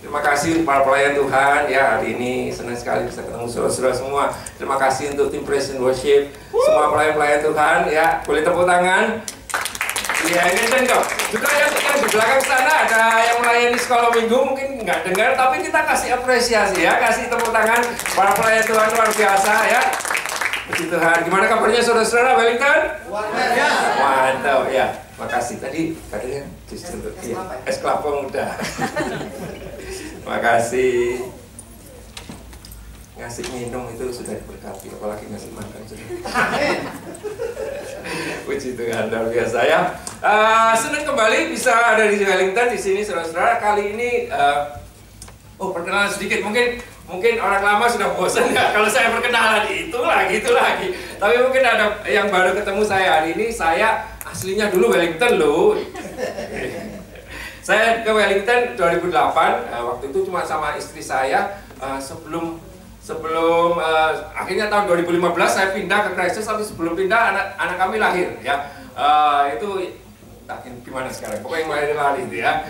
Terima kasih untuk para pelayan Tuhan ya, hari ini senang sekali bisa ketemu saudara-saudara semua. Terima kasih untuk tim Praise and Worship, semua pelayan-pelayan Tuhan ya, boleh tepuk tangan. Iya, ini dengar. Juga yang di belakang sana ada yang melayani sekolah minggu, mungkin nggak dengar, tapi kita kasih apresiasi ya, kasih tepuk tangan para pelayan Tuhan luar biasa ya. Puji Tuhan. Gimana kabarnya saudara-saudara Wellington? Mantap ya. Makasih tadi katanya justru untuk es kelapa muda. Makasih. Ngasih minum itu sudah diberkati, apalagi ngasih makan sudah. Puji Tuhan, luar biasa ya. Senang kembali bisa ada di Wellington di sini saudara-saudara. Kali ini perkenalan sedikit, mungkin orang lama sudah bosan ya kalau saya perkenalan itu lagi. Tapi mungkin ada yang baru ketemu saya hari ini. Saya aslinya dulu Wellington loh. Saya ke Wellington 2008. Waktu itu cuma sama istri saya. Sebelum akhirnya tahun 2015 saya pindah ke Christchurch. Tapi sebelum pindah anak kami lahir ya. Itu gimana sekarang? Pokoknya yang lari itu ya.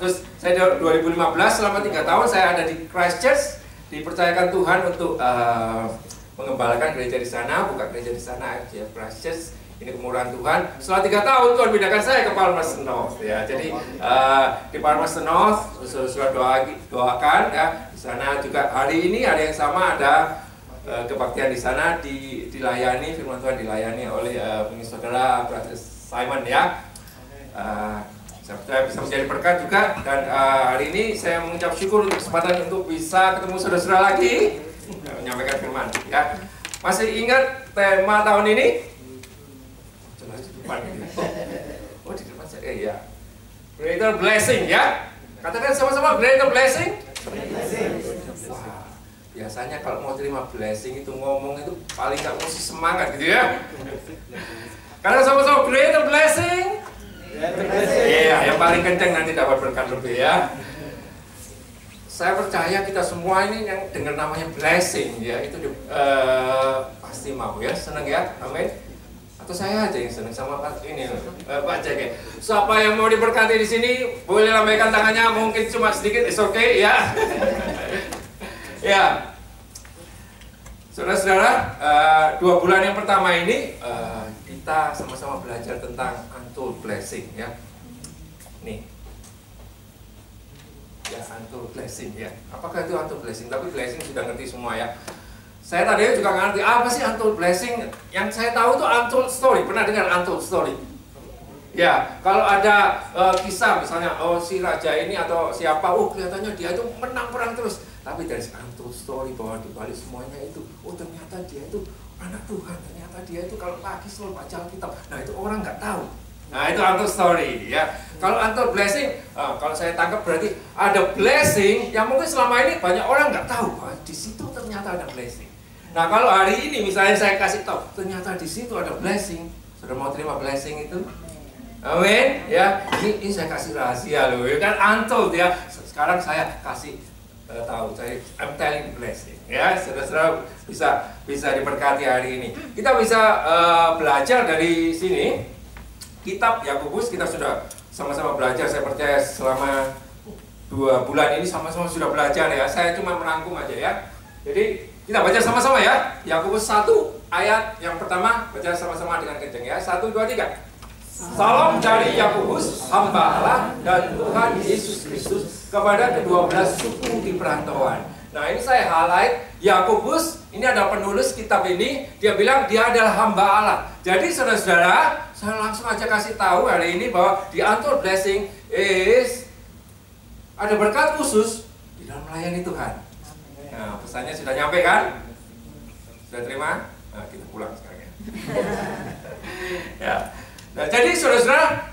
Terus saya 2015 selama 3 tahun saya ada di Christchurch, dipercayakan Tuhan untuk mengembalakan gereja di sana, buka gereja di sana FGF Christchurch. Ini kemurahan Tuhan. Setelah 3 tahun Tuhan pindahkan saya ke Palmerston North ya. Jadi di Palmerston North sudah doakan ya. Di sana juga hari ini ada yang sama, ada kebaktian di sana dilayani, firman Tuhan dilayani oleh saudara Brother Simon ya. Saya bisa menjadi berkat juga, dan hari ini saya mengucap syukur untuk kesempatan untuk bisa ketemu saudara-saudara lagi menyampaikan firman ya. Masih ingat tema tahun ini? Coba di depan ini. Oh di depan saya ya. Greater blessing ya. Katakan sama-sama, greater blessing. Wah, biasanya kalau mau terima blessing itu ngomong itu paling gak mesti semangat gitu ya. Karena sama-sama greater blessing. Iya, yang paling kenceng nanti dapat berkat lebih ya. Saya percaya kita semua ini yang dengar namanya blessing ya, itu pasti mau ya, senang ya, amin. Atau saya aja yang senang sama Pak ini, Pak Jake. Siapa yang mau diberkati di sini boleh lambaikan tangannya, mungkin cuma sedikit, it's okay ya. Ya, saudara-saudara, 2 bulan yang pertama ini kita sama-sama belajar tentang untold blessing ya. Nih, ya untold blessing ya. Apakah itu untold blessing? Tapi blessing sudah ngerti semua ya. Saya tadi juga ngerti apa sih untold blessing. Yang saya tahu itu untold story. Pernah dengar untold story? Ya, kalau ada kisah misalnya, si raja ini atau siapa, kelihatannya dia itu menang perang terus. Tapi dari untold story bahwa dibalik semuanya itu, ternyata dia itu anak Tuhan, ternyata dia itu kalau pagi selalu baca Alkitab. Nah itu orang nggak tahu. Nah itu untold story ya. Kalau untold blessing, kalau saya tangkap berarti ada blessing yang mungkin selama ini banyak orang nggak tahu. Di situ ternyata ada blessing. Nah kalau hari ini misalnya saya kasih tahu, ternyata di situ ada blessing. Sudah mau terima blessing itu? Amin ya. Ini saya kasih rahasia loh, ya kan untold ya. Sekarang saya kasih tahu, I'm telling blessing ya. Saudara-saudara bisa diberkati hari ini. Kita bisa belajar dari sini. Kitab Yakobus kita sudah sama-sama belajar. Saya percaya selama 2 bulan ini sama-sama sudah belajar ya. Saya cuma merangkum aja ya. Jadi kita baca sama-sama ya. Yakobus 1 ayat yang pertama, baca sama-sama dengan kenceng ya. 1, 2, 3. Salam dari Yakobus, hamba Allah dan Tuhan Yesus Kristus kepada ke-12 suku di perantauan. Nah ini saya highlight, Yakobus, ini ada penulis kitab ini, dia bilang dia adalah hamba Allah. Jadi saudara-saudara, saya langsung aja kasih tahu hari ini bahwa the untold blessing is ada berkat khusus di dalam melayani Tuhan. Nah pesannya sudah nyampe kan? Sudah terima? Nah kita pulang sekarang ya. Ya. Nah, jadi saudara-saudara,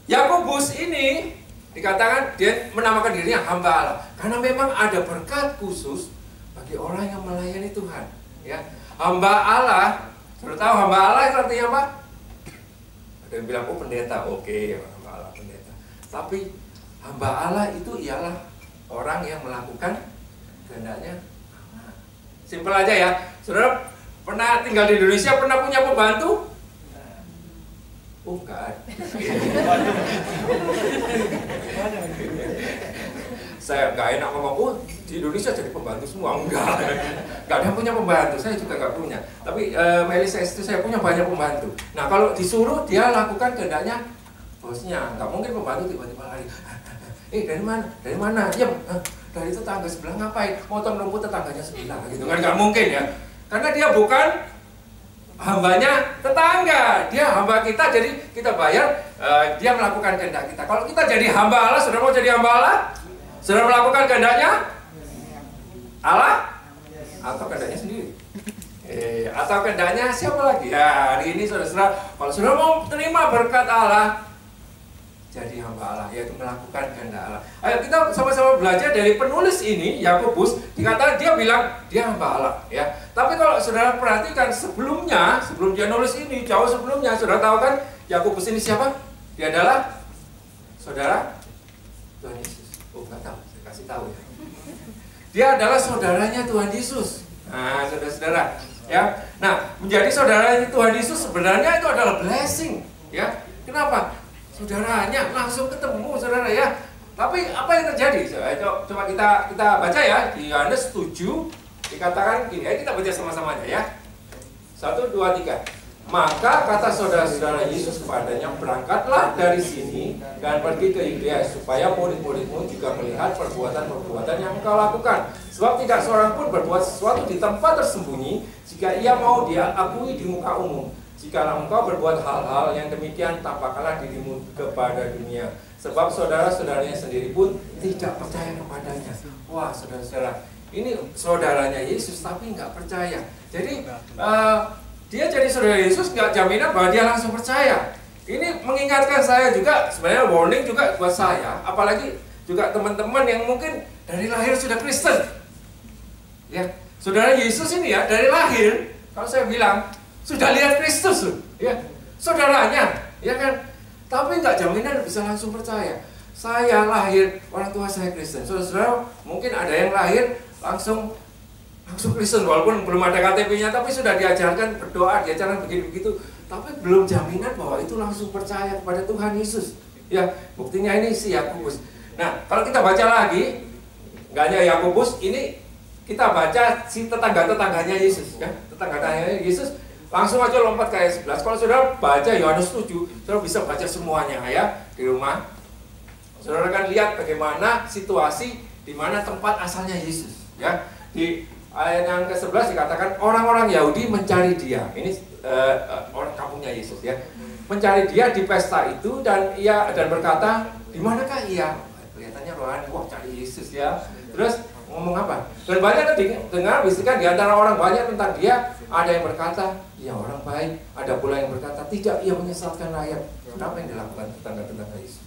Yakobus ini dikatakan dia menamakan dirinya hamba Allah karena memang ada berkat khusus bagi orang yang melayani Tuhan. Ya, hamba Allah, sudah tahu hamba Allah itu artinya apa? Ada yang bilang pendeta, oke, hamba Allah pendeta. Tapi hamba Allah itu ialah orang yang melakukan kehendaknya Allah. Simpel aja ya, saudara pernah tinggal di Indonesia, pernah punya pembantu? Bukan. saya nggak enak ngomong, oh di Indonesia jadi pembantu semua. Enggak ada yang punya pembantu, saya juga nggak punya. Tapi Melisa istri saya punya banyak pembantu. Nah kalau disuruh dia lakukan kehendaknya bosnya, nggak mungkin pembantu tiba-tiba lari. Dari mana? Dari mana? Diam. Dari tetangga sebelah ngapain? Motong rumput tetangganya sebelah gitu kan, nggak mungkin ya. Karena dia bukan hambanya tetangga, dia hamba kita, jadi kita bayar, dia melakukan kehendak kita. Kalau kita jadi hamba Allah, saudara mau jadi hamba Allah? Saudara melakukan kehendaknya Allah? Atau kehendaknya sendiri? Atau kehendaknya siapa lagi? Ya hari ini saudara, kalau saudara mau terima berkat Allah, jadi hamba Allah, yaitu melakukan kehendak Allah. Ayo kita sama-sama belajar dari penulis ini, Yakobus, dikatakan dia bilang dia hamba Allah, ya. Tapi kalau saudara perhatikan sebelum dia nulis ini, jauh sebelumnya, saudara tahu kan Yakobus ini siapa? Dia adalah saudara Tuhan Yesus. Oh nggak tahu, saya kasih tahu ya. Dia adalah saudaranya Tuhan Yesus. Nah saudara-saudara, ya. Nah menjadi saudaranya Tuhan Yesus sebenarnya itu adalah blessing, ya. Kenapa? Saudaranya langsung ketemu, saudara ya. Tapi apa yang terjadi? Coba kita baca ya di Yohanes 7 dikatakan gini. Kita baca sama-sama aja ya. 1, 2, 3. Maka kata saudara-saudara Yesus kepadanya, berangkatlah dari sini dan pergi ke Yudea supaya murid-muridmu juga melihat perbuatan-perbuatan yang engkau lakukan. Sebab tidak seorang pun berbuat sesuatu di tempat tersembunyi jika ia mau dia akui di muka umum. Jikalau engkau berbuat hal-hal yang demikian, tampakkanlah dirimu kepada dunia. Sebab saudara-saudaranya sendiri pun tidak percaya kepadanya. Wah, saudara-saudara, ini saudaranya Yesus tapi nggak percaya. Jadi dia jadi saudara Yesus nggak jaminan bahwa dia langsung percaya. Ini mengingatkan saya juga, sebenarnya warning juga buat saya, apalagi juga teman-teman yang mungkin dari lahir sudah Kristen. Ya, saudara Yesus ini ya dari lahir, kalau saya bilang sudah lihat Kristus, ya, saudaranya, ya kan? Tapi nggak jaminan bisa langsung percaya. Saya lahir, orang tua saya Kristen. Saudara-saudara, mungkin ada yang lahir langsung Kristen, walaupun belum ada KTP-nya, tapi sudah diajarkan berdoa, diajarkan begitu-begitu. Tapi belum jaminan bahwa itu langsung percaya kepada Tuhan Yesus. Ya, buktinya ini si Yakobus. Nah, kalau kita baca lagi, nggak hanya Yakobus, ini kita baca si tetangga-tetangganya Yesus, ya, tetangga-tetangganya Yesus. Langsung aja lompat ke ayat 11. Kalau saudara baca Yohanes 7, saudara bisa baca semuanya ya di rumah. Saudara akan lihat bagaimana situasi di mana tempat asalnya Yesus. Ya, di ayat yang ke-11 dikatakan orang-orang Yahudi mencari dia. Ini orang kampungnya Yesus ya. Mencari dia di pesta itu dan berkata, di manakah ia? Kelihatannya rohani, wah cari Yesus ya. Terus ngomong apa? Dan banyak dengar bisikan di antara orang banyak tentang dia. Ada yang berkata, ia orang baik. Ada pula yang berkata, tidak, ia menyesatkan rakyat. Kenapa yang dilakukan tetangga-tetangga Yesus?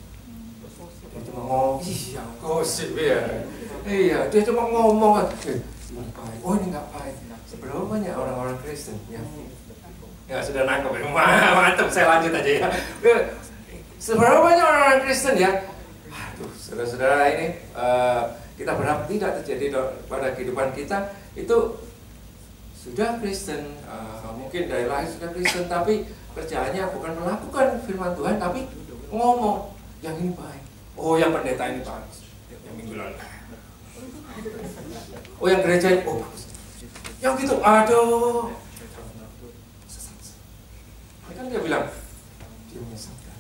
Dia cuma ngomong, iya gosip ya. Iya, dia cuma ngomong, ini baik. Oh ini nggak baik. Seberapa banyak orang-orang Kristen ya? Ya sudah nangkep ya. Mantap, saya lanjut aja ya. Seberapa banyak orang-orang Kristen ya? Aduh, saudara-saudara ini kita berharap tidak terjadi pada kehidupan kita. Itu sudah Kristen, mungkin dari lahir sudah Kristen, tapi kerjaannya bukan melakukan firman Tuhan, tapi ngomong yang ini baik. Oh, yang pendeta ini bagus, yang minggu lalu. Oh, yang gereja ini, oh bagus. Yang gitu, aduh. Ini kan dia bilang, dia menyesatkan.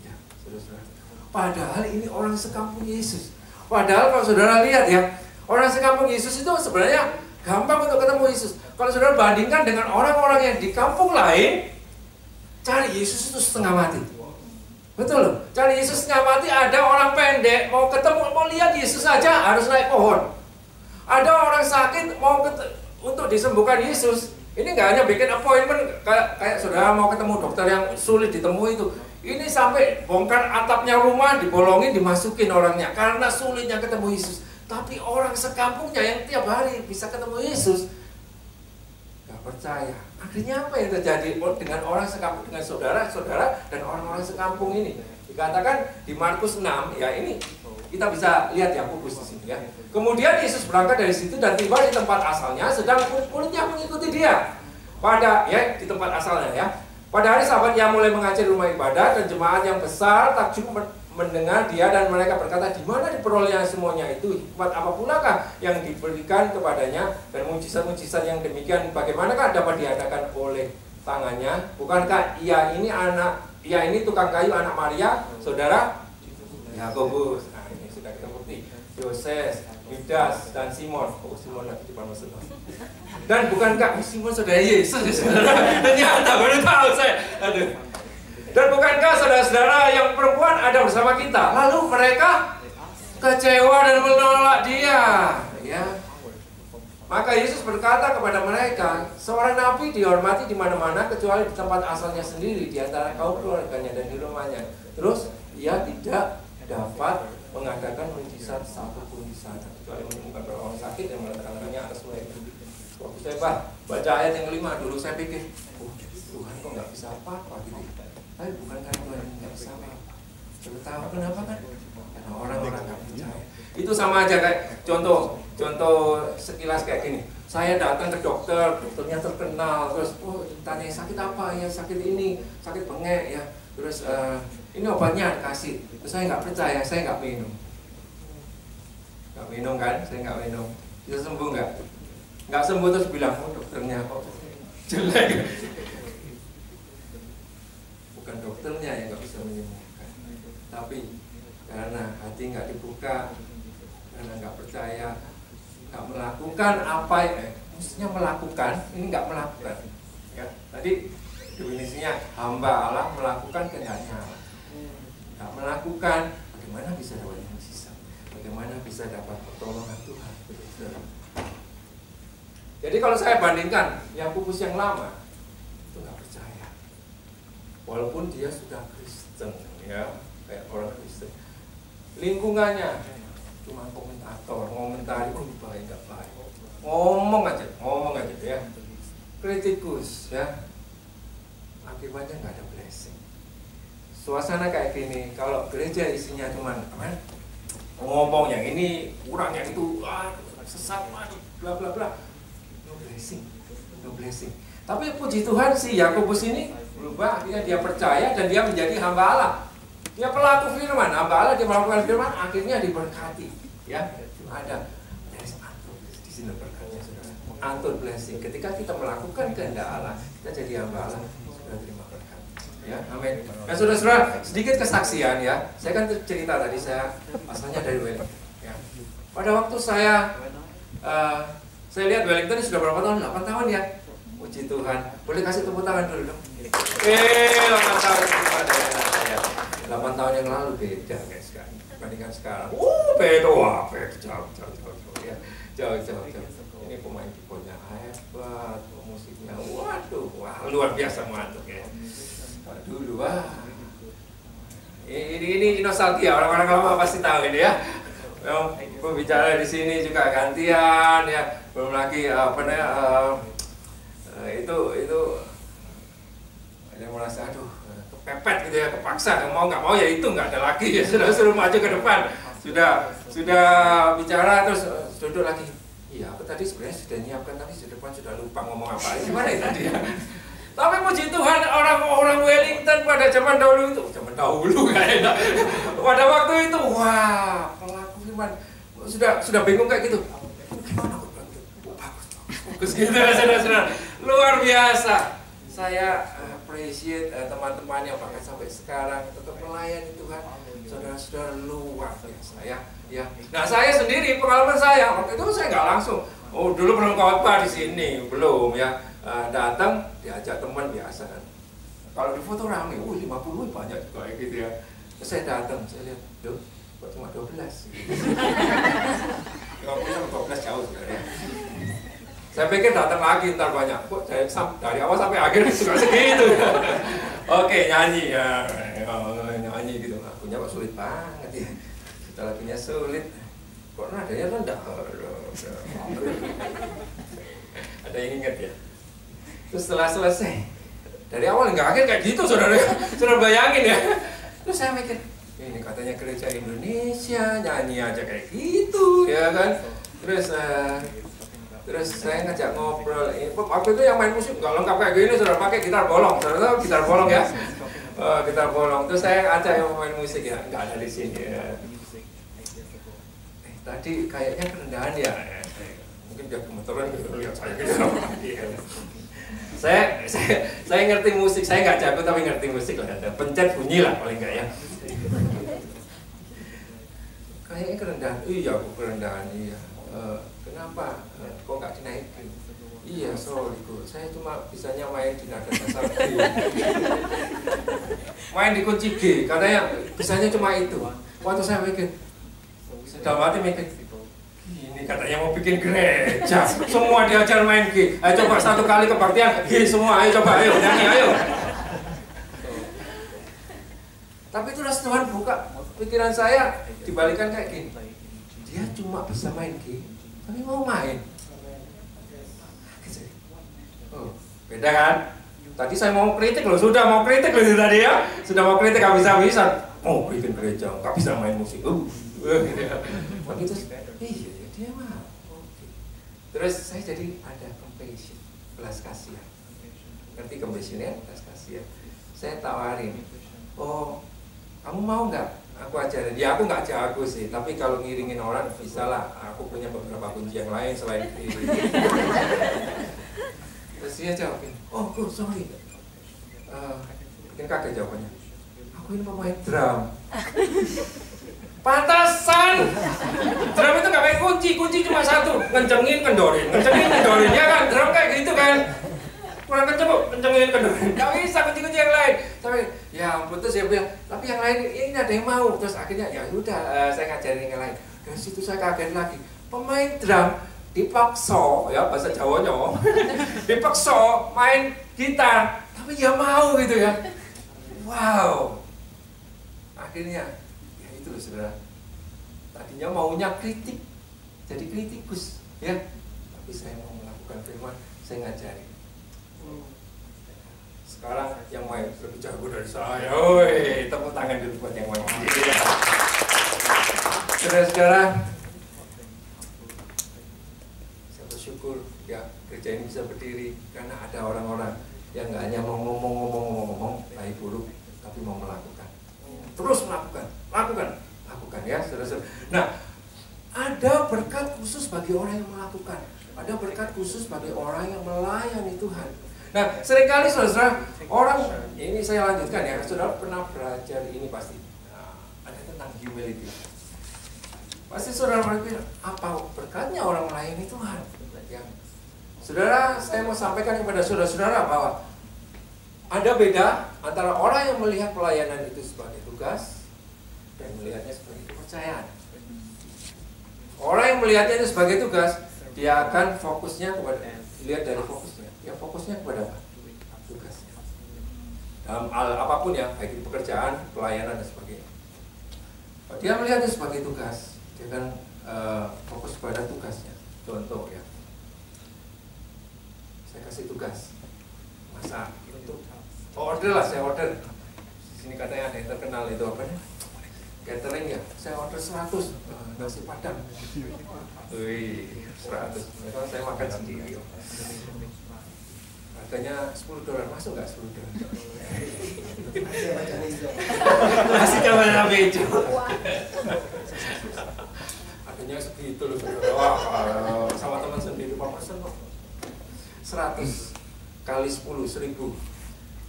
Ya, saudara-saudara. Padahal ini orang sekampung Yesus. Padahal kalau saudara lihat ya, orang sekampung Yesus itu sebenarnya gampang untuk ketemu Yesus. Kalau saudara bandingkan dengan orang-orang yang di kampung lain, cari Yesus itu setengah mati. Betul loh, cari Yesus setengah mati. Ada orang pendek mau ketemu, mau lihat Yesus saja harus naik pohon. Ada orang sakit untuk disembuhkan Yesus. Ini nggak hanya bikin appointment kayak saudara mau ketemu dokter yang sulit ditemui itu. Ini sampai bongkar atapnya rumah, dibolongin, dimasukin orangnya karena sulitnya ketemu Yesus. Tapi orang sekampungnya yang tiap hari bisa ketemu Yesus gak percaya. Akhirnya apa yang terjadi dengan orang sekampung, dengan saudara-saudara dan orang-orang sekampung ini? Dikatakan di Markus 6, ya ini kita bisa lihat Yakobus di sini ya. Kemudian Yesus berangkat dari situ dan tiba di tempat asalnya, sedang murid-muridnya mengikuti dia. Di tempat asalnya ya. Pada hari Sabat ia mulai mengajar rumah ibadah dan jemaat yang besar takjub mendengar dia dan mereka berkata, di mana diperolehnya semuanya itu? Hikmat apa pulakah yang diberikan kepadanya? Dan mujizat-mujizat yang demikian bagaimanakah dapat diadakan oleh tangannya? Bukankah ia ini tukang kayu anak Maria, saudara Yakobus? Nah, ini sudah kita bukti. Yoses, Yudas, dan Simon. Oh, Simon lagi di depan maksudnya. Dan bukankah Simon saudara Yesus? Ternyata baru tahu saya. Aduh. Dan bukankah saudara-saudara yang perempuan ada bersama kita? Lalu mereka kecewa dan menolak dia. Ya. Maka Yesus berkata kepada mereka, seorang nabi dihormati di mana-mana kecuali di tempat asalnya sendiri, di antara kaum keluarganya dan di rumahnya. Terus ia tidak dapat mengadakan mujizat satupun di sana, kecuali menemukan orang sakit dan meletakkannya atas mereka. Waktu saya baca ayat yang kelima, dulu saya pikir, Tuhan kok nggak bisa apa-apa gitu. Tapi bukan karena Tuhan nggak bisa apa-apa. Sudah tahu kenapa kan? Karena orang-orang nggak percaya. Itu sama aja kayak contoh sekilas kayak gini. Saya datang ke dokter, dokternya terkenal, terus tanya sakit apa ya, sakit ini, sakit bengek ya, terus ini obatnya dikasih, terus saya nggak percaya, saya nggak minum kan, saya nggak minum, bisa sembuh nggak sembuh terus bilang dokternya kok jelek. Bukan dokternya yang nggak bisa menyembuhkan, tapi karena hati nggak dibuka, karena nggak percaya, nggak melakukan apa mestinya melakukan, ini nggak melakukan. Ya, tadi definisinya hamba Allah melakukan kehendaknya Allah. Nggak melakukan, bagaimana bisa dapat mujizat? Bagaimana bisa dapat pertolongan Tuhan? Jadi kalau saya bandingkan Yakobus yang lama, itu nggak percaya. Walaupun dia sudah Kristen, ya kayak orang Kristen, lingkungannya cuma komentator, ngomentari, baik nggak baik, ngomong aja ya, kritikus ya, akibatnya nggak ada blessing. Suasana kayak gini, kalau gereja isinya cuma ngomong yang ini kurang, yang itu sesat, bla bla bla, no blessing. Tapi puji Tuhan si Yakobus ini berubah, akhirnya dia percaya dan dia menjadi hamba Allah. Dia pelaku firman, hamba Allah, dia melakukan firman, akhirnya diberkati. Ya, ada di sini berkatnya, saudara. Antur blessing. Ketika kita melakukan kehendak Allah, kita jadi hamba Allah, sudah terima berkat. Ya, amin. Nah, saudara-saudara, sedikit kesaksian ya. Saya kan cerita tadi, saya asalnya dari Wellington. Ya. Pada waktu saya lihat Wellington ini sudah berapa tahun? 8 tahun ya. Puji Tuhan. Boleh kasih tepuk tangan dulu dong. 8 tahun kepada saya. 8 tahun yang lalu beda guys sekarang. Dibandingkan sekarang. Beda jauh ya. Jauh. Ini pemain keyboardnya hebat, musiknya luar biasa mantap ya. Dulu ini nostalgia, orang-orang lama pasti tahu ini ya. Pembicara di sini juga gantian ya. Belum lagi itu ada merasa kepepet gitu ya, kepaksa, mau nggak mau ya itu nggak ada lagi ya, sudah maju ke depan, sudah bicara terus duduk lagi. Iya, aku tadi sebenarnya sudah nyiapkan tapi di depan sudah lupa ngomong apa, gimana ya tadi ya. Tapi puji Tuhan, orang-orang Wellington pada zaman dahulu kayaknya pada waktu itu pelaku firman sudah bingung kayak gitu. Gimana aku bilang gitu? Bagus gitu ya, saudara-saudara. Luar biasa. Saya appreciate teman-teman yang bahkan sampai sekarang tetap melayani Tuhan. Saudara-saudara, luar biasa ya. Nah, saya sendiri pengalaman saya waktu itu saya nggak langsung. Dulu belum khotbah di sini, belum ya. Datang diajak teman biasa kan. Kalau di foto rame, 50 banyak juga gitu ya. Terus saya datang, saya lihat, kok cuma 12. 50 sama 12 jauh sebenarnya. Saya pikir datang lagi ntar banyak. Kok dari awal sampai akhir suka segitu. Oke, nyanyi ya. Nyanyi gitu. Lagunya kok sulit banget ya. Kita lagunya sulit. Kok nadanya rendah. Ada yang ingat ya? Terus setelah selesai, dari awal nggak akhir kayak gitu, saudara bayangin ya. Terus saya mikir, ini katanya gereja Indonesia, nyanyi aja kayak gitu, ya kan? Terus saya ngajak ngobrol. Waktu itu yang main musik nggak lengkap kayak gini, saudara pakai gitar bolong, saudara tahu gitar bolong ya? Kita bolong. Terus saya ajak yang main musik ya, nggak ada di sini ya. Tadi kayaknya kerendahan ya. Mungkin dia gemeteran gitu lihat saya gitu. Saya ngerti musik, saya nggak jago tapi ngerti musik lah. Ada pencet bunyi lah paling nggak ya. Kayaknya kerendahan. Iya, aku kerendahan iya. Kenapa? Kok nggak dinaikin? Iya, sorry Bu. Saya cuma bisanya main di nada dasar G. Main di kunci G, katanya bisanya cuma itu. Waktu saya mikir, dalam hati mikir, ini katanya mau bikin gereja, semua diajar main G. Ayo coba satu kali kebaktian G semua, ayo coba, ayo nyanyi, ayo. Tapi itu Tuhan buka pikiran saya, dibalikan kayak gini. Dia cuma bisa main G, tapi mau main. Oh, beda kan? Tadi saya mau kritik loh, sudah mau kritik loh tadi ya. Sudah mau kritik habis-habisan. Mau bikin gereja, nggak bisa main musik. Gitu ya. Begitu, iya dia mah. Oke. Terus saya jadi ada compassion, belas kasihan. Ngerti compassion ya, belas kasihan. Saya tawarin, oh kamu mau nggak aku ajarin? Ya aku nggak jago sih, tapi kalau ngiringin orang bisa lah. Aku punya beberapa kunci yang lain selain itu. Terus dia jawabin, oh sorry, mungkin kaget jawabannya. Aku ini pemain drum. Pantasan, drum itu nggak pakai kunci cuma satu, ngencengin kendorin, ya kan, drum kayak gitu kan. Kurang kenceng kok, kencengin kendorin, nggak bisa kunci yang lain. Tapi ya ampun, terus dia bilang, tapi yang lain ini ada yang mau. Terus akhirnya ya udah, saya ngajarin yang lain. Dari situ saya kaget lagi, pemain drum dipaksa, ya bahasa Jawanya, dipaksa main gitar, tapi ya mau gitu ya. Wow, akhirnya ya itu loh saudara. Tadinya maunya kritik, jadi kritikus, ya. Tapi saya mau melakukan firman, saya ngajarin. Sekarang yang main lebih jago dari saya. Woi, tepuk tangan dulu buat yang main. Saudara-saudara, saya bersyukur ya gereja ini bisa berdiri karena ada orang-orang yang nggak hanya mau ngomong baik buruk, tapi mau melakukan. Terus melakukan ya, saudara-saudara. Nah, ada berkat khusus bagi orang yang melakukan. Ada berkat khusus bagi orang yang melayani Tuhan. Nah, seringkali saudara, orang ini saya lanjutkan ya, saudara pernah belajar ini pasti. Nah, ada tentang humility. Pasti saudara berpikir, apa berkatnya orang melayani Tuhan? Ya. Saudara, saya mau sampaikan kepada saudara-saudara bahwa ada beda antara orang yang melihat pelayanan itu sebagai tugas dan melihatnya sebagai kepercayaan. Orang yang melihatnya itu sebagai tugas, dia akan fokusnya kepada, lihat dari fokusnya. Ya fokusnya kepada apa? Tugas. Dalam hal apapun ya, baik di pekerjaan, pelayanan dan sebagainya. Dia melihatnya sebagai tugas, dia akan fokus pada tugasnya. Contoh ya, saya kasih tugas, masak untuk order lah, saya order. Di sini katanya ada yang terkenal itu apa nih? Catering ya, saya order 100 nasi padang. Wih, 100. Kalau saya makan sendiri. Harganya $10, masuk nggak $10? Nasi cabai hijau. Harganya segitu loh, wah sama teman sendiri Pak pesen kok. 100 kali 10, 1000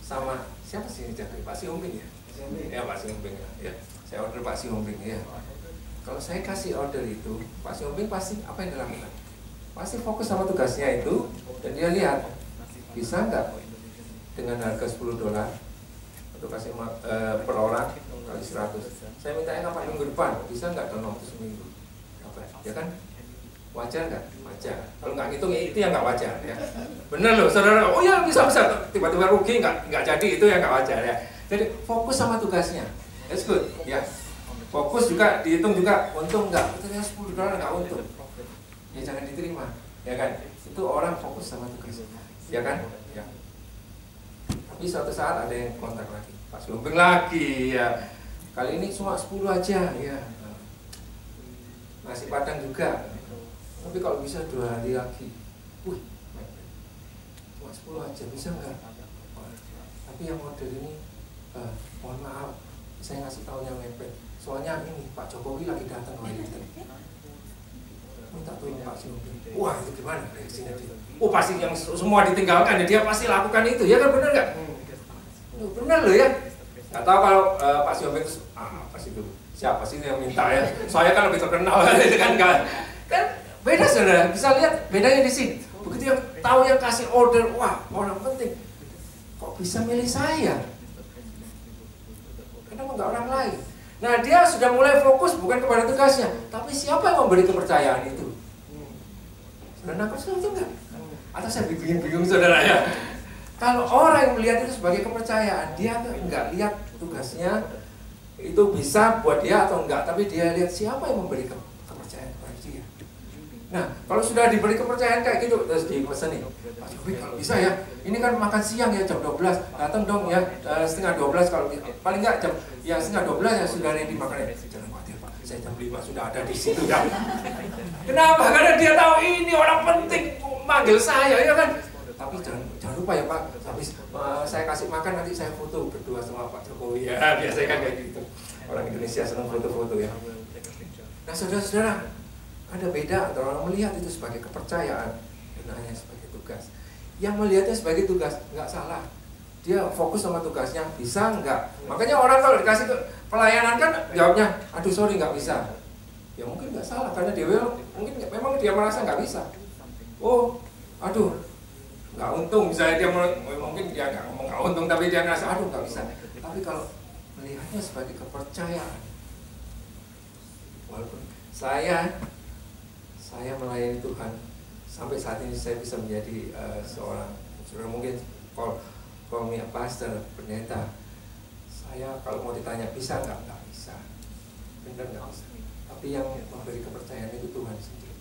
sama siapa sih yang jaga? Pak Siombing ya? Ya Pak Siombing ya. Saya order Pak Siombing ya. Kalau saya kasih order itu, Pak Siombing pasti apa yang dilakukan? Pasti fokus sama tugasnya itu dan dia lihat bisa nggak dengan harga $10 untuk kasih per orang kali 100. Saya mintanya kapan minggu depan, bisa nggak dalam waktu seminggu? Apa? Ya kan? Wajar nggak? Wajar. Kalau nggak ngitung itu yang nggak wajar ya. Bener loh, saudara. Oh ya bisa. Tiba-tiba rugi nggak jadi, itu yang nggak wajar ya. Jadi fokus sama tugasnya. That's good ya. Fokus juga dihitung juga untung nggak? Ternyata $10 nggak untung. Ya jangan diterima, ya kan? Itu orang fokus sama tugasnya. Ya kan? Ya. Tapi suatu saat ada yang kontak lagi, Pak Siombing lagi ya. Kali ini cuma 10 aja ya. Nasi padang juga. Tapi kalau bisa 2 hari lagi. Wih, cuma 10 aja bisa nggak? Tapi yang model ini mohon maaf, saya ngasih tahunya mepet. Soalnya ini Pak Jokowi lagi datang ke Wellington. Minta tolong Pak Jokowi. Wah, itu gimana reaksinya dia? Oh, pasti yang semua ditinggalkan ya, dia pasti lakukan itu. Ya kan, benar nggak? Benar loh ya. Nggak tahu kalau Pak Jokowi itu pasti itu siapa sih yang minta ya? Saya kan lebih terkenal kan beda saudara. Bisa lihat bedanya di sini. Begitu yang tahu yang kasih order, wah orang penting. Kok bisa milih saya? Kenapa nggak orang lain? Nah, dia sudah mulai fokus bukan kepada tugasnya, tapi siapa yang memberi kepercayaan itu? Saudara nangkep itu enggak? Atau saya bingung saudara ya? Kalau orang yang melihat itu sebagai kepercayaan, dia enggak lihat tugasnya itu bisa buat dia atau enggak, tapi dia lihat siapa yang memberi kepercayaan kepada dia. Nah, kalau sudah diberi kepercayaan kayak gitu, terus dipesan nih, Pak Jokowi kalau bisa ya, ini kan makan siang ya jam 12, datang dong ya setengah 12 kalau paling enggak jam ya setengah 12 ya sudah ready makannya. Jangan khawatir Pak, saya jam 5 sudah ada di situ ya. Kenapa? Karena dia tahu ini orang penting manggil saya ya kan. Tapi jangan lupa ya Pak, habis saya kasih makan nanti saya foto berdua sama Pak Jokowi ya. Biasanya kan kayak gitu. Orang Indonesia senang foto-foto ya. Nah saudara-saudara, ada beda antara orang melihat itu sebagai kepercayaan dan hanya sebagai tugas. Yang melihatnya sebagai tugas nggak salah. Dia fokus sama tugasnya, bisa nggak? Makanya orang kalau dikasih pelayanan kan jawabnya, aduh sorry nggak bisa. Ya mungkin nggak salah karena dia mungkin memang dia merasa nggak bisa. Oh, aduh, nggak untung. Misalnya dia mungkin dia nggak ngomong nggak untung, tapi dia ngerasa aduh nggak bisa. Tapi kalau melihatnya sebagai kepercayaan, walaupun saya melayani Tuhan sampai saat ini saya bisa menjadi seorang saudara mungkin call me a pastor, pendeta. Saya kalau mau ditanya bisa nggak bisa, benar nggak bisa. Tapi yang memberi kepercayaan itu Tuhan sendiri.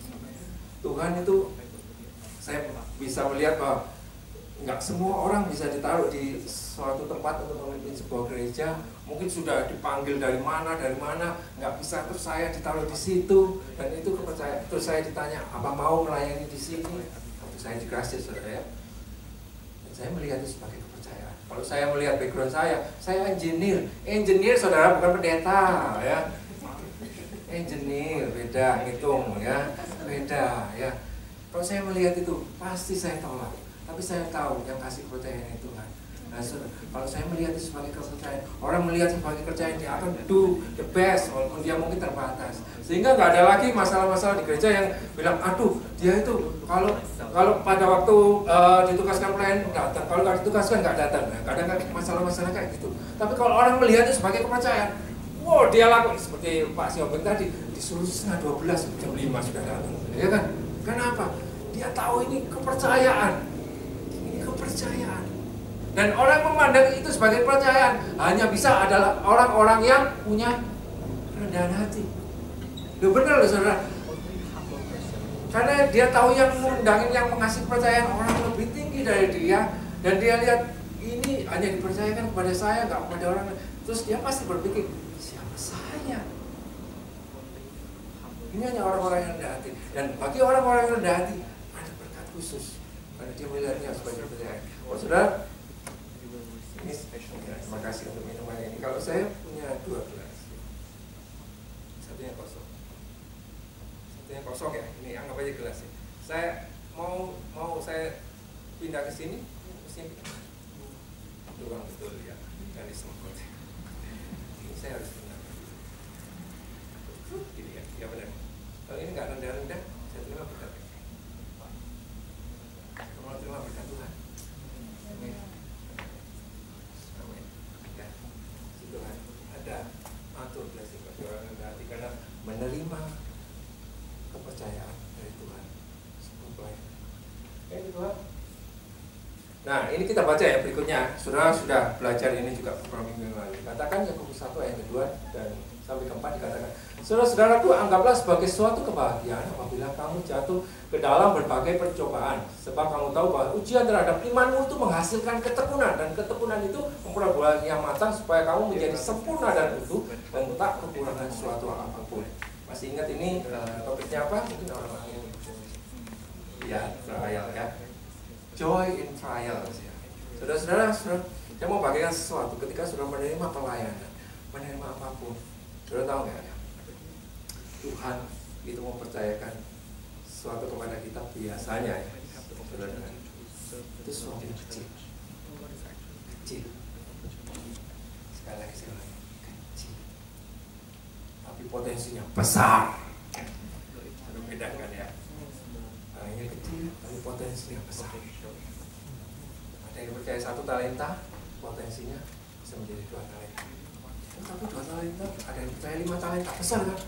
Tuhan itu saya bisa melihat bahwa nggak semua orang bisa ditaruh di suatu tempat untuk memimpin sebuah gereja. Mungkin sudah dipanggil dari mana, nggak bisa terus saya ditaruh di situ dan itu kepercayaan. Terus saya ditanya apa mau melayani di sini? Waktu saya dikasih saudara ya. Dan saya melihat itu sebagai kepercayaan. Kalau saya melihat background saya engineer saudara bukan pendeta ya. Engineer beda, ngitung ya, beda ya. Kalau saya melihat itu pasti saya tolak. Tapi saya tahu yang kasih kepercayaan itu Tuhan. Nah, kalau saya melihat itu sebagai kepercayaan, orang melihat sebagai kepercayaan dia akan do the best walaupun dia mungkin terbatas. Sehingga nggak ada lagi masalah-masalah di gereja yang bilang, aduh dia itu kalau pada waktu ditugaskan pelayan datang, kalau nggak ditugaskan nggak datang. Nah, kadang masalah-masalah kayak gitu. Tapi kalau orang melihat itu sebagai kepercayaan, wow dia lakukan seperti Pak Siobeng tadi disuruh setengah 12 jam 5 sudah datang, ya kan? Kenapa? Dia tahu ini kepercayaan. Kepercayaan. Dan orang memandang itu sebagai kepercayaan hanya bisa adalah orang-orang yang punya kerendahan hati. Loh benar loh saudara. Karena dia tahu yang mengundangin, yang mengasih kepercayaan orang lebih tinggi dari dia. Dan dia lihat ini hanya dipercayakan kepada saya, nggak kepada orang lain. Terus dia pasti berpikir, siapa saya? Ini hanya orang-orang yang rendah hati. Dan bagi orang-orang yang rendah hati ada berkat khusus. Karena dia melihatnya sebagai kepercayaan. Oh saudara, ini terima kasih untuk minuman ini. Kalau saya punya 2 gelas, satunya kosong ya. Ini anggap aja gelas ya. Saya mau saya pindah ke sini, luang betul ya, dari semprot. Ini saya harus pindah. Gini ya benar. Kalau ini nggak rendah-rendah, saya terima berkat. Kalau terima berkat Tuhan. Amin. Amin. Ya, Tuhan ada atur blessing bagi orang yang hati karena menerima kepercayaan dari Tuhan. Oke, Tuhan. Nah, ini kita baca ya berikutnya. Saudara sudah belajar ini juga beberapa minggu yang lalu. Katakan Yakobus 1 ayat kedua dan sampai keempat dikatakan, saudara-saudaraku, anggaplah sebagai suatu kebahagiaan apabila kamu jatuh ke dalam berbagai percobaan, sebab kamu tahu bahwa ujian terhadap imanmu itu menghasilkan ketekunan, dan ketekunan itu memperoleh buah yang matang supaya kamu menjadi sempurna dan utuh dan tak kekurangan suatu apapun. Masih ingat ini topiknya apa? Mungkin orang-orang ini ya, trial ya, joy in trials ya. Saudara-saudara, saya mau bagikan sesuatu. Ketika sudah menerima pelayanan, menerima apapun, saudara tahu nggak ya? Tuhan itu mempercayakan sesuatu kepada kita biasanya ya, saudara. Itu sesuatu yang kecil. Kecil. Sekali lagi, kecil. Tapi potensinya besar. Sudah bedakan ya. Ini kecil, tapi potensinya besar. Ada yang percaya 1 talenta, potensinya bisa menjadi 2 talenta. Tapi 2 talenta, ada yang percaya 5 talenta, besar kan?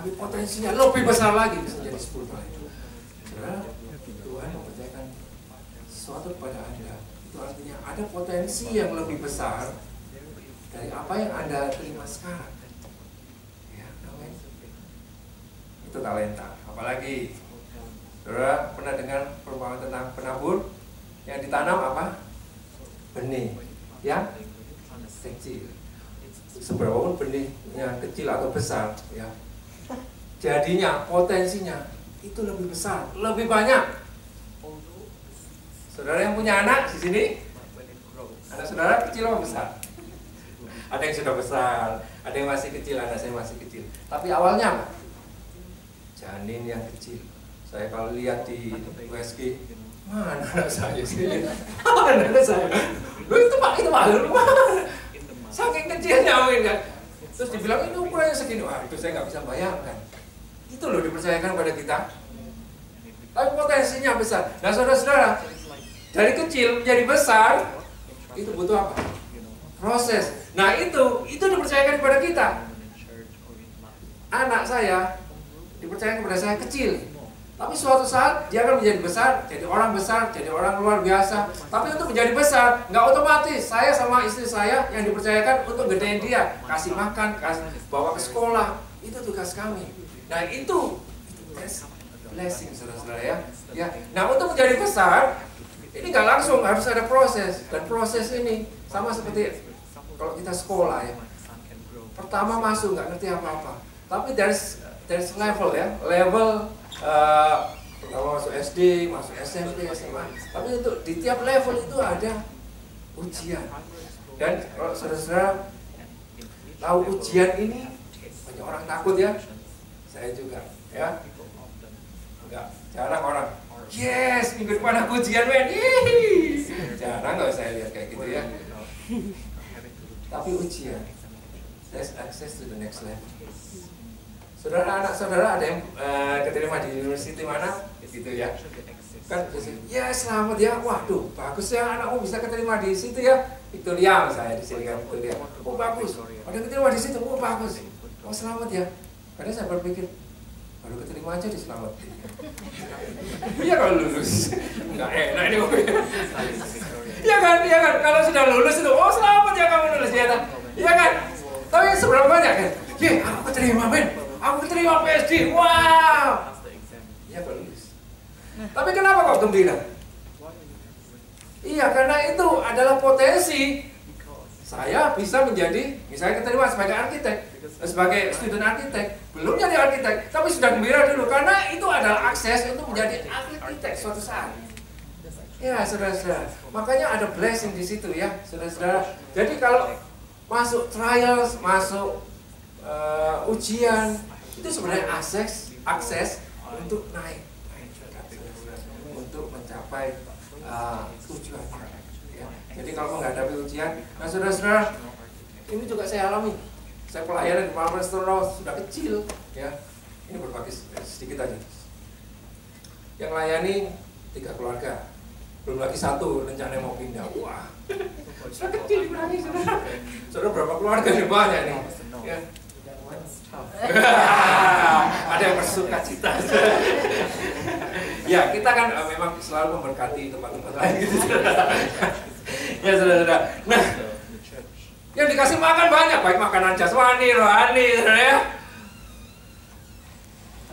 Tapi potensinya lebih besar lagi, bisa menjadi 10 talenta. Saudara, Tuhan mempercayakan sesuatu kepada Anda. Itu artinya ada potensi yang lebih besar dari apa yang Anda terima sekarang. Ya, amin. Itu talenta. Apalagi, saudara pernah dengar perumpamaan tentang penabur yang ditanam apa? Benih yang kecil. Seberapapun benihnya kecil atau besar, ya, jadinya potensinya itu lebih besar, lebih banyak. Saudara yang punya anak di sini, anak saudara kecil atau besar? Ada yang sudah besar, ada yang masih kecil, anak saya masih kecil. Tapi awalnya apa? Janin yang kecil. Saya kalau lihat di USG, mana anak saya sih? Mana anak saya? Itu Pak, mana? Saking kecilnya amin kan. Terus dibilang ini ukurannya segini, wah itu saya nggak bisa bayangkan. Itu loh dipercayakan pada kita. Tapi potensinya besar. Nah saudara-saudara, dari kecil menjadi besar, itu butuh apa? Proses. Nah itu dipercayakan kepada kita. Anak saya dipercayakan kepada saya kecil. Tapi suatu saat dia akan menjadi besar, jadi orang luar biasa. Tapi untuk menjadi besar, nggak otomatis. Saya sama istri saya yang dipercayakan untuk gedein dia, kasih makan, bawa ke sekolah, itu tugas kami. Nah itu blessing, saudara-saudara ya. Nah untuk menjadi besar, ini nggak langsung, harus ada proses. Dan proses ini sama seperti kalau kita sekolah ya. Pertama masuk nggak ngerti apa-apa, tapi there's level ya, kalau masuk SD, masuk SMP, SMA. Tapi untuk di tiap level itu ada ujian. Dan kalau saudara-saudara tahu ujian ini, banyak orang takut ya. Saya juga ya. Enggak, jarang orang. Yes, minggu depan aku ujian men. Jarang nggak saya lihat kayak gitu ya. Tapi ujian, there's access to the next level. Saudara, anak saudara ada yang keterima di university mana, gitu ya? Kan, ya selamat ya, waduh, bagus ya anakmu bisa keterima di situ ya. Victoria misalnya di sini kan Victoria. Oh bagus, ada yang keterima di situ, oh bagus. Oh selamat ya. Karena saya berpikir baru keterima aja diselamatin. Iya kalau lulus, nggak enak ini. Iya kan, kalau sudah lulus itu, oh selamat ya kamu lulus ya, iya kan? Tapi seberapa banyak kan? Ya, aku keterima men. Aku terima PSD, wow. Iya kalau lulus. Tapi kenapa kok gembira? Iya karena itu adalah potensi. Saya bisa menjadi, misalnya keterima sebagai arsitek, sebagai student arsitek, belum jadi arsitek, tapi sudah gembira dulu karena itu adalah akses untuk menjadi arsitek suatu saat. Ya saudara-saudara, makanya ada blessing di situ ya saudara-saudara. Jadi kalau masuk trials, masuk ujian, itu sebenarnya akses untuk naik, untuk mencapai tujuan. Ya. Jadi kalau menghadapi ujian, nah saudara-saudara, ini juga saya alami. Saya pelayanan di Palmer sudah kecil, ya. Ini berbagi sedikit aja. Yang layani 3 keluarga, belum lagi 1 rencana mau pindah. Wah, sudah kecil lagi saudara. Saudara berapa keluarga nih banyak nih? Ya. Ada yang bersuka cita. Ya kita kan memang selalu memberkati tempat-tempat lain gitu. Ya saudara-saudara. Nah, yang dikasih makan banyak, baik makanan jasmani, rohani, saudara ya.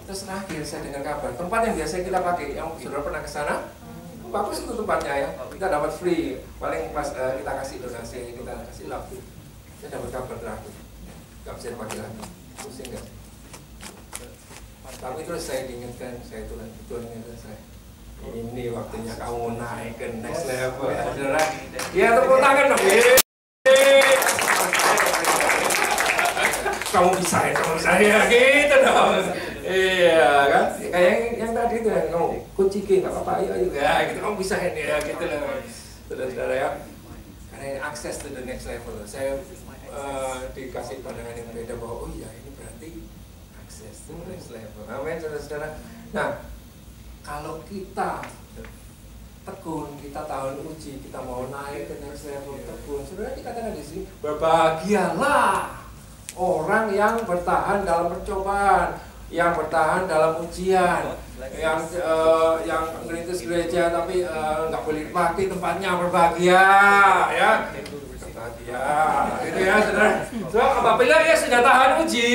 Terus terakhir saya dengar kabar tempat yang biasa kita pakai, yang saudara pernah ke sana, bagus itu tempatnya ya. Kita dapat free, paling pas kita kasih donasi, kita kasih laku. Saya dapat kabar terakhir, nggak bisa dipakai lagi. Pusing nggak? Tapi terus saya diingatkan, saya Tuhan ingatkan saya. Ini waktunya kamu naik ke next level ya, saudara. Ya, tepuk tangan dong. Kamu bisa ya sama saya, gitu dong. Iya kan, kayak yang tadi itu yang kamu kunci nggak apa-apa, ayo ya, gitu kamu bisa ini ya, gitu loh, saudara-saudara ya. Karena ini akses to the next level. Saya dikasih pandangan yang beda bahwa oh iya ini berarti akses to the next level. Amin, saudara-saudara. Nah, kalau kita tekun, kita tahun uji, kita mau naik ke next level tekun, saudara dikatakan di sini berbahagialah orang yang bertahan dalam percobaan, yang bertahan dalam ujian, yang ngerintis gereja tapi nggak boleh dipakai tempatnya, berbahagia, ya, berbahagia, gitu ya, saudara. So, apabila ia sudah tahan uji,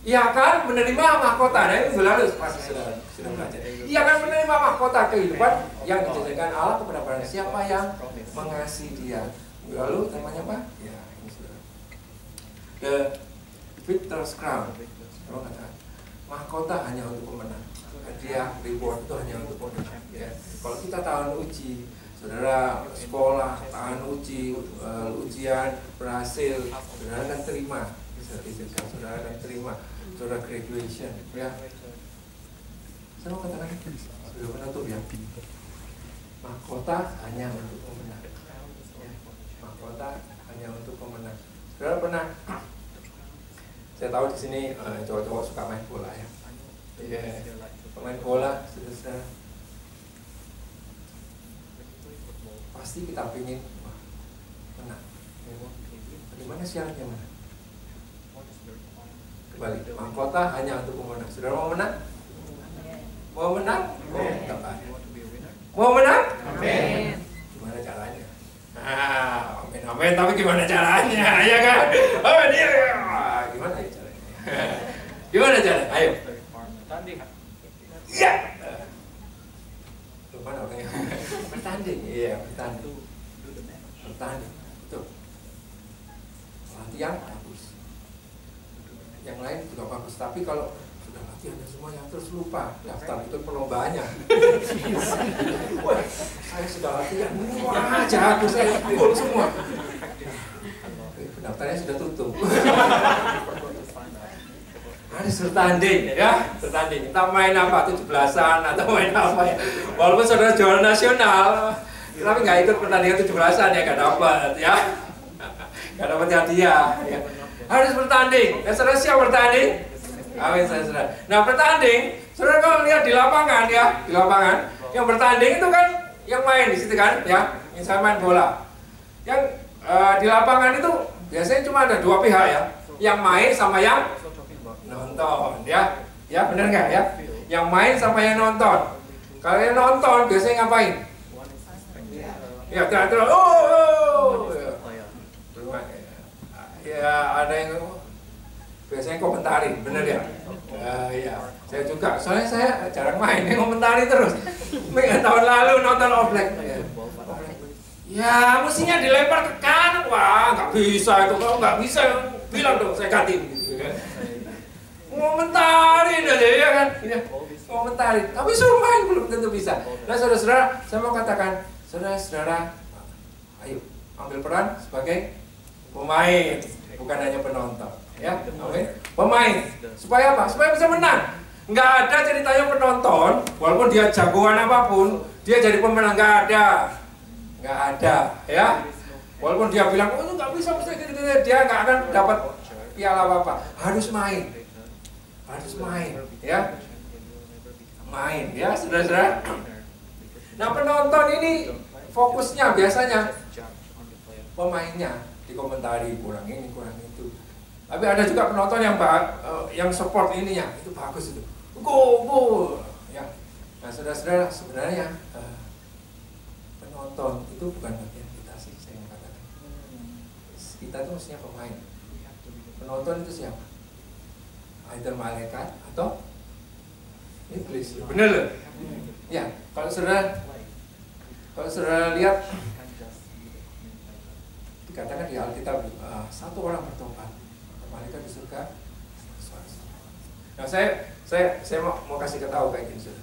ia akan menerima mahkota. Nah, ini lalu pasti saudara sudah belajar. Ia akan menerima mahkota kehidupan yang dijanjikan Allah kepada barang siapa yang mengasihi Dia. Lalu temanya apa? Ya, ini saudara. The Victor's Crown. Kalau katakan mahkota hanya untuk pemenang. Hadiah reward itu hanya untuk pemenang. Ya. Kalau kita tahan uji, saudara sekolah tahan uji, ujian berhasil, saudara akan terima sertifikat, saudara akan terima, saudara graduation, ya. Saya mau katakan sudah penutup ya. Mahkota hanya untuk pemenang. Ya. Mahkota hanya untuk pemenang. Saudara pernah? Saya tahu di sini cowok-cowok suka main bola ya. Iya, pemain bola, saudara. Pasti kita pingin menang. Bagaimana syaratnya menang? Kembali, mahkota hanya untuk pemenang. Saudara mau menang? Mau menang? Mau menang? Amin. Gimana caranya? Amin, amin. Tapi gimana caranya? Ya kan? Oh dia. Gimana ya caranya? Gimana caranya? Ayo. Bertanding. Iya. Lupa orangnya. Bertanding. Iya, bertanding. Bertanding. Betul. Latihan bagus. Yang lain juga bagus. Tapi kalau sudah latihan dan semuanya terus lupa daftar ikut perlombaannya. Wah, saya sudah latihan. Wah, jago saya gol semua. Pendaftarannya sudah tutup. Harus bertanding ya, bertanding. Kita main apa, 17-an atau main apa ya. Walaupun saudara juara nasional, tapi nggak ikut pertandingan 17-an ya, nggak dapat ya. Nggak dapat hadiah ya. Harus bertanding. Ya, saudara siap bertanding? Amin, saudara. Nah, bertanding, saudara kalau lihat di lapangan ya, di lapangan, yang bertanding itu kan yang main di situ kan ya, misalnya main bola. Yang di lapangan itu biasanya cuma ada dua pihak ya, yang main sama yang nonton ya, ya benar nggak ya? Yang main sama yang nonton. Kalau yang nonton biasanya ngapain? Ya teater, oh, ya ada yang biasanya komentarin, bener ya? Ya, saya juga. Soalnya saya jarang main, yang komentari terus. Tahun lalu nonton All Black. Ya, mestinya dilempar ke kanan. Wah, nggak bisa itu. Kalau nggak bisa, bilang dong, saya ganti. Ngomentarin aja ya kan, ngomentarin. Tapi suruh main belum tentu bisa. Nah, saudara-saudara, saya mau katakan, saudara-saudara, ayo ambil peran sebagai pemain, bukan hanya penonton. Ya, amin. Pemain. Supaya apa? Supaya bisa menang. Nggak ada ceritanya penonton, walaupun dia jagoan apapun, dia jadi pemenang, nggak ada. Nggak ada, ya. Walaupun dia bilang, oh nggak bisa gitu, dia nggak akan dapat piala apa-apa. Harus main. Harus main, ya. Main, ya, saudara-saudara. Nah, penonton ini fokusnya biasanya pemainnya dikomentari, kurang ini, kurang itu. Tapi ada juga penonton yang support ininya, itu bagus itu. Go, ya. Nah, saudara-saudara, sebenarnya penonton itu bukan bagian kita sih, saya mengatakan. Kita itu mestinya pemain. Penonton itu siapa? Either malaikat atau iblis. Bener loh. Ya, kalau saudara lihat dikatakan di Alkitab satu orang bertobat, malaikat di surga. Nah, saya mau kasih tahu kayak gini, saudara.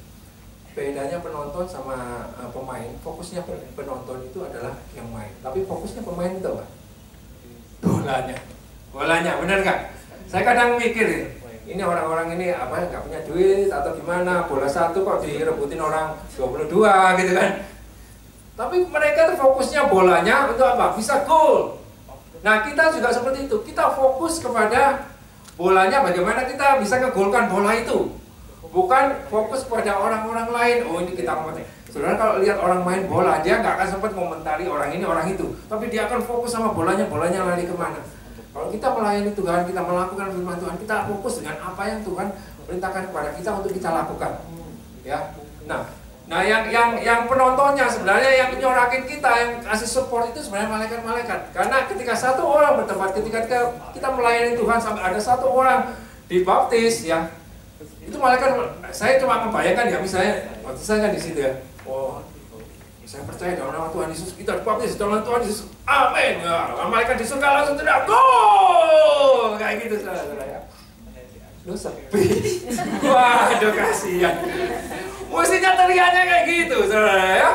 bedanya penonton sama pemain. Fokusnya penonton itu adalah yang main, tapi fokusnya pemain itu apa? Bolanya, benar nggak? Saya kadang mikir ini orang-orang ini apa nggak punya duit atau gimana, bola satu kok direbutin orang 22 gitu kan? Tapi mereka tuh fokusnya bolanya untuk apa? Bisa gol. Nah kita juga seperti itu, kita fokus kepada bolanya, bagaimana kita bisa ngegolkan bola itu. Bukan fokus pada orang-orang lain. Oh ini kita ngomongin. Saudara kalau lihat orang main bola, dia nggak akan sempat komentari orang ini, orang itu. Tapi dia akan fokus sama bolanya lari kemana. Kalau kita melayani Tuhan, kita melakukan firman Tuhan, kita fokus dengan apa yang Tuhan perintahkan kepada kita untuk kita lakukan. Ya. Nah yang penontonnya sebenarnya yang nyorakin kita, yang kasih support itu sebenarnya malaikat-malaikat. Karena ketika satu orang bertempat, ketika kita melayani Tuhan sampai ada satu orang dibaptis ya. Itu malaikat, saya cuma membayangkan ya, misalnya waktu saya kan di situ ya, oh saya percaya dalam nama Tuhan Yesus, kita dibaptis dalam nama Tuhan Yesus, amin ya, malaikat di surga langsung teriak, go, kayak gitu saudara ya. Lu sepi, waduh kasihan, mestinya teriaknya kayak gitu saudara ya.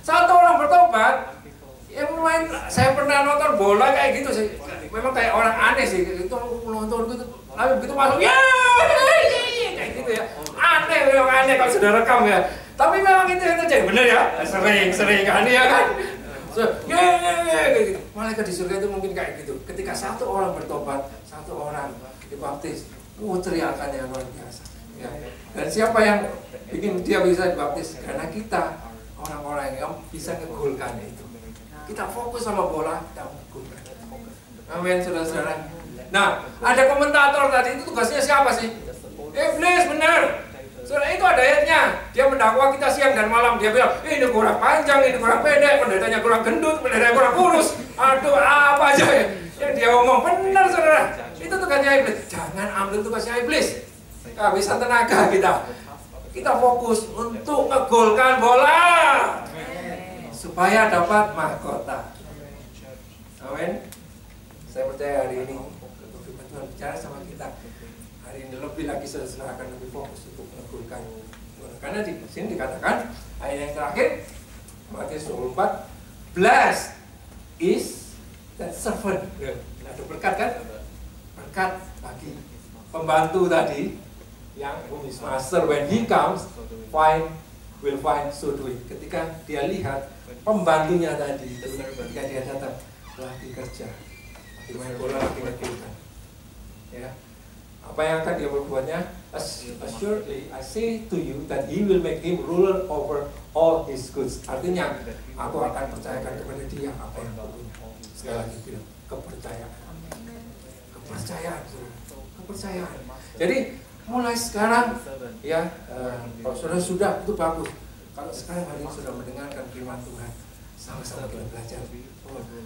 Satu orang bertobat, yang main, saya pernah nonton bola kayak gitu sih, memang kayak orang aneh sih, itu nonton gitu, lalu begitu masuk, ya. Gitu ya, memang aneh kalau sudah rekam ya. Tapi memang itu yang terjadi, benar ya, sering aneh ya kan. Gitu. Malaikat di surga itu mungkin kayak gitu. Ketika satu orang bertobat, satu orang dibaptis, teriakannya luar biasa. Ya. Dan siapa yang bikin dia bisa dibaptis? Karena kita orang-orang yang bisa ngegolkan itu. Kita fokus sama bola, kita ngegolkan. Amin, saudara-saudara. Nah, ada komentator tadi, itu tugasnya siapa sih? Iblis, benar. Saudara, itu ada ayatnya. Dia mendakwa kita siang dan malam. Dia bilang, ini kurang panjang, ini kurang pendek, pendetanya kurang gendut, pendetanya kurang kurus. Aduh, apa aja ya yang dia ngomong. Benar, saudara. Itu tugasnya iblis. Jangan ambil tugasnya iblis. Kehabisan tenaga kita. Kita fokus untuk ngegolkan bola supaya dapat mahkota. Amin. Saya percaya hari ini Tuhan bicara sama kita. Hari ini lebih lagi saudara akan lebih fokus untuk menegurkan. Karena di sini dikatakan ayat yang terakhir Matius 24, blessed is that servant. Ada berkat kan? Berkat bagi pembantu tadi yang his master when he comes will find so doing. Ketika dia lihat pembantunya tadi, ketika dia datang lagi kerja, lagi main bola, lagi ngegolkan. Ya. Apa yang akan dia berbuatnya? Assuredly, I say to you that he will make him ruler over all his goods. Artinya, aku akan percayakan kepada dia apa yang aku punya. Sekali lagi bilang, kepercayaan. Kepercayaan. Jadi, mulai sekarang, ya, kalau sudah itu bagus. Kalau sekarang hari ini sudah mendengarkan firman Tuhan, sama-sama kita belajar.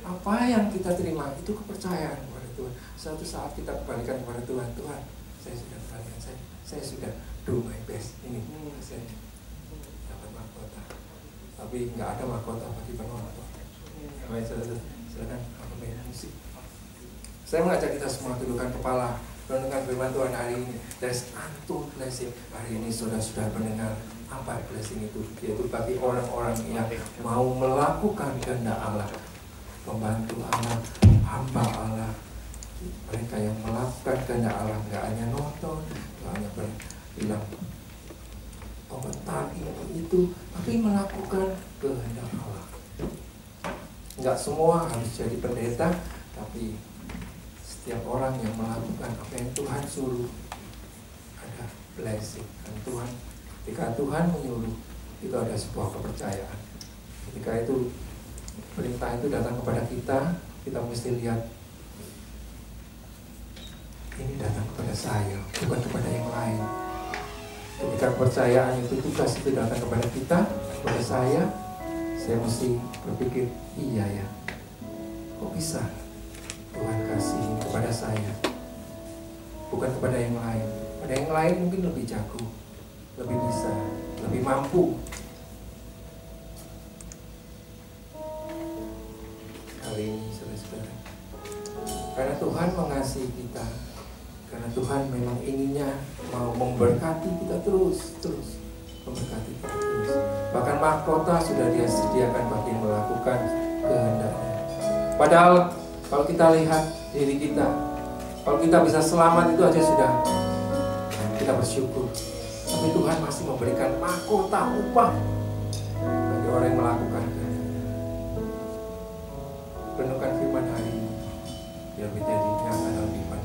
Apa yang kita terima itu kepercayaan kepada Tuhan. Suatu saat kita kembalikan kepada Tuhan. Tuhan, saya sudah kembalikan, saya sudah do my best. Ini saya dapat mahkota. Tapi nggak ada mahkota bagi penonton. Baik, silakan main musik. Saya mengajak kita semua tundukkan kepala, renungkan firman Tuhan hari ini. There's untold blessing. Hari ini sudah mendengar apa blessing itu, yaitu bagi orang-orang yang mau melakukan kehendak Allah, pembantu Allah, hamba Allah, mereka yang melakukan kehendak Allah, nggak hanya nonton, nggak hanya bilang komentar ini itu, tapi melakukan kehendak Allah. Nggak semua harus jadi pendeta, tapi setiap orang yang melakukan apa yang Tuhan suruh ada blessing. Dan Tuhan, ketika Tuhan menyuruh, itu ada sebuah kepercayaan. Ketika itu perintah itu datang kepada kita, kita mesti lihat ini datang kepada saya, bukan kepada yang lain. Ketika kepercayaan itu, tugas itu datang kepada kita, kepada saya mesti berpikir, iya ya, kok bisa Tuhan kasih kepada saya, bukan kepada yang lain. Pada yang lain mungkin lebih jago, lebih bisa, lebih mampu. Hari ini saudara-saudara, karena Tuhan mengasihi kita, karena Tuhan memang inginnya mau memberkati kita terus. memberkati kita terus. Bahkan mahkota sudah Dia sediakan bagi yang melakukan kehendaknya. Padahal kalau kita lihat diri kita, kalau kita bisa selamat itu aja sudah kita bersyukur. Tapi Tuhan masih memberikan mahkota upah bagi orang yang melakukan kehendaknya. Renungkan firman hari ini biar menjadi nyata dalam kehidupan